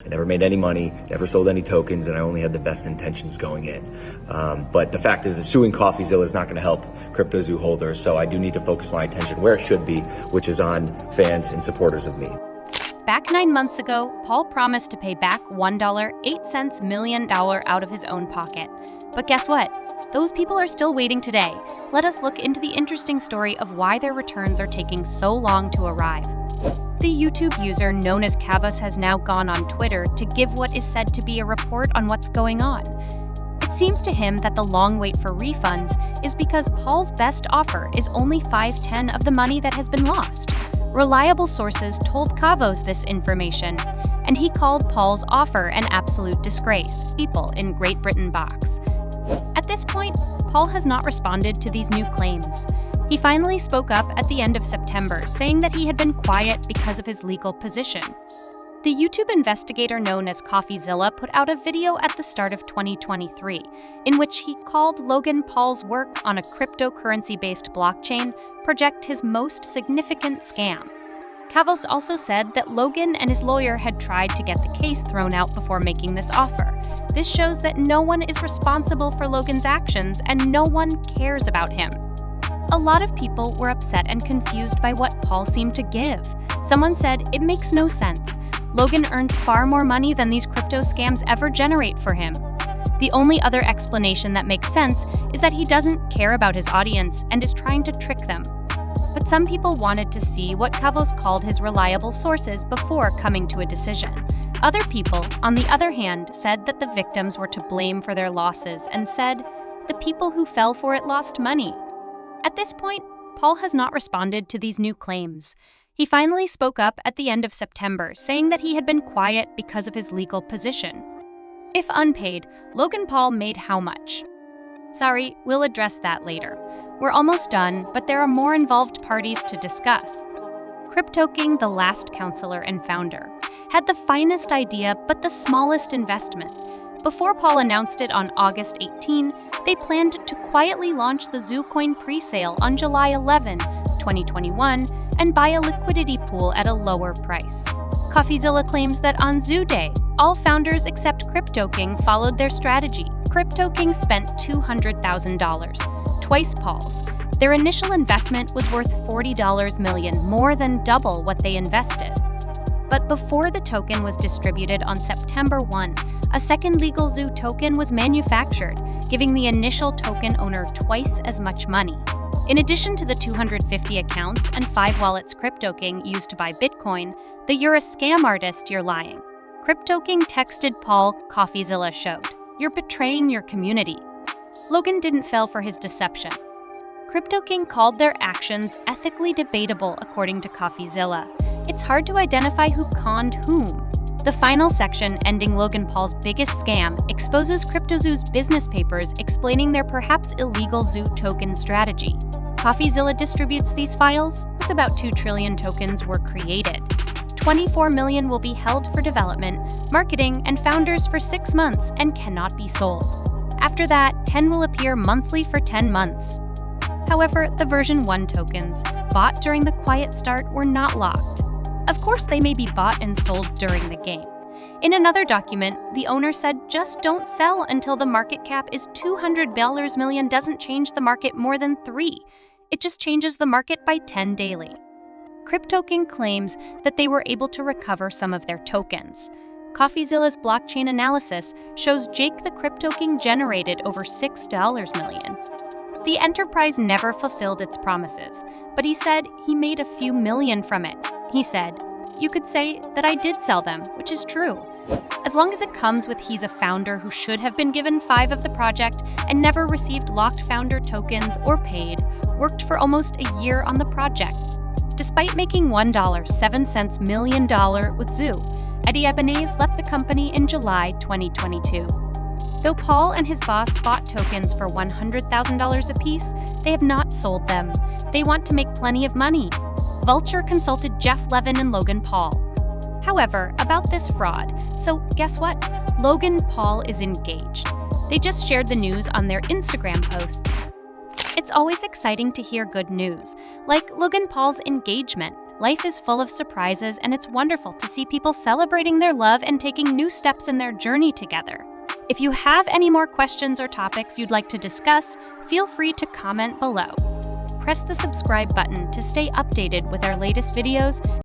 I never made any money, never sold any tokens, and I only had the best intentions going in. But the fact is that suing Coffeezilla is not going to help CryptoZoo holders, so I do need to focus my attention where it should be, which is on fans and supporters of me. Back 9 months ago, Paul promised to pay back $1.08 million out of his own pocket. But guess what? Those people are still waiting today. Let us look into the interesting story of why their returns are taking so long to arrive. The YouTube user known as Kavos has now gone on Twitter to give what is said to be a report on what's going on. It seems to him that the long wait for refunds is because Paul's best offer is only 5/10 of the money that has been lost. Reliable sources told Kavos this information, and he called Paul's offer an absolute disgrace. People in Great Britain box. At this point, Paul has not responded to these new claims. He finally spoke up at the end of September, saying that he had been quiet because of his legal position. The YouTube investigator known as Coffeezilla put out a video at the start of 2023, in which he called Logan Paul's work on a cryptocurrency-based blockchain project his most significant scam. Kavos also said that Logan and his lawyer had tried to get the case thrown out before making this offer. This shows that no one is responsible for Logan's actions and no one cares about him. A lot of people were upset and confused by what Paul seemed to give. Someone said, "It makes no sense. Logan earns far more money than these crypto scams ever generate for him." The only other explanation that makes sense is that he doesn't care about his audience and is trying to trick them. But some people wanted to see what Kavos called his reliable sources before coming to a decision. Other people, on the other hand, said that the victims were to blame for their losses and said, "The people who fell for it lost money." At this point, Paul has not responded to these new claims. He finally spoke up at the end of September, saying that he had been quiet because of his legal position. If unpaid, Logan Paul made how much? Sorry, we'll address that later. We're almost done, but there are more involved parties to discuss. CryptoKing, the last counselor and founder, had the finest idea but the smallest investment. Before Paul announced it on August 18, they planned to quietly launch the ZooCoin pre-sale on July 11, 2021, and buy a liquidity pool at a lower price. Coffeezilla claims that on Zoo Day, all founders except CryptoKing followed their strategy. CryptoKing spent $200,000, twice Paul's. Their initial investment was worth $40 million, more than double what they invested. But before the token was distributed on September 1, a second legal Zoo token was manufactured, giving the initial token owner twice as much money. In addition to the 250 accounts and 5 wallets CryptoKing used to buy Bitcoin, the "You're a scam artist, you're lying." CryptoKing texted Paul, Coffeezilla showed. "You're betraying your community." Logan didn't fall for his deception. CryptoKing called their actions ethically debatable, according to Coffeezilla. It's hard to identify who conned whom. The final section, ending Logan Paul's biggest scam, exposes CryptoZoo's business papers explaining their perhaps illegal Zoo token strategy. Coffeezilla distributes these files. Just about 2 trillion tokens were created. 24 million will be held for development, marketing, and founders for 6 months and cannot be sold. After that, 10 will appear monthly for 10 months. However, the version 1 tokens, bought during the quiet start, were not locked. Of course, they may be bought and sold during the game. In another document, the owner said, "Just don't sell until the market cap is $200 million doesn't change the market more than 3. It just changes the market by 10 daily." CryptoKing claims that they were able to recover some of their tokens. Coffeezilla's blockchain analysis shows Jake the CryptoKing generated over $6 million. The enterprise never fulfilled its promises, but he said he made a few million from it. He said, "You could say that I did sell them, which is true. As long as it comes with he's a founder who should have been given 5 of the project and never received locked founder tokens or paid, worked for almost a year on the project." Despite making $1.07 million with Zoo, Eddie Ebenez left the company in July 2022. Though Paul and his boss bought tokens for $100,000 apiece, they have not sold them. They want to make plenty of money. Vulture consulted Jeff Levin and Logan Paul. However, about this fraud, so guess what? Logan Paul is engaged. They just shared the news on their Instagram posts. It's always exciting to hear good news, like Logan Paul's engagement. Life is full of surprises, and it's wonderful to see people celebrating their love and taking new steps in their journey together. If you have any more questions or topics you'd like to discuss, feel free to comment below. Press the subscribe button to stay updated with our latest videos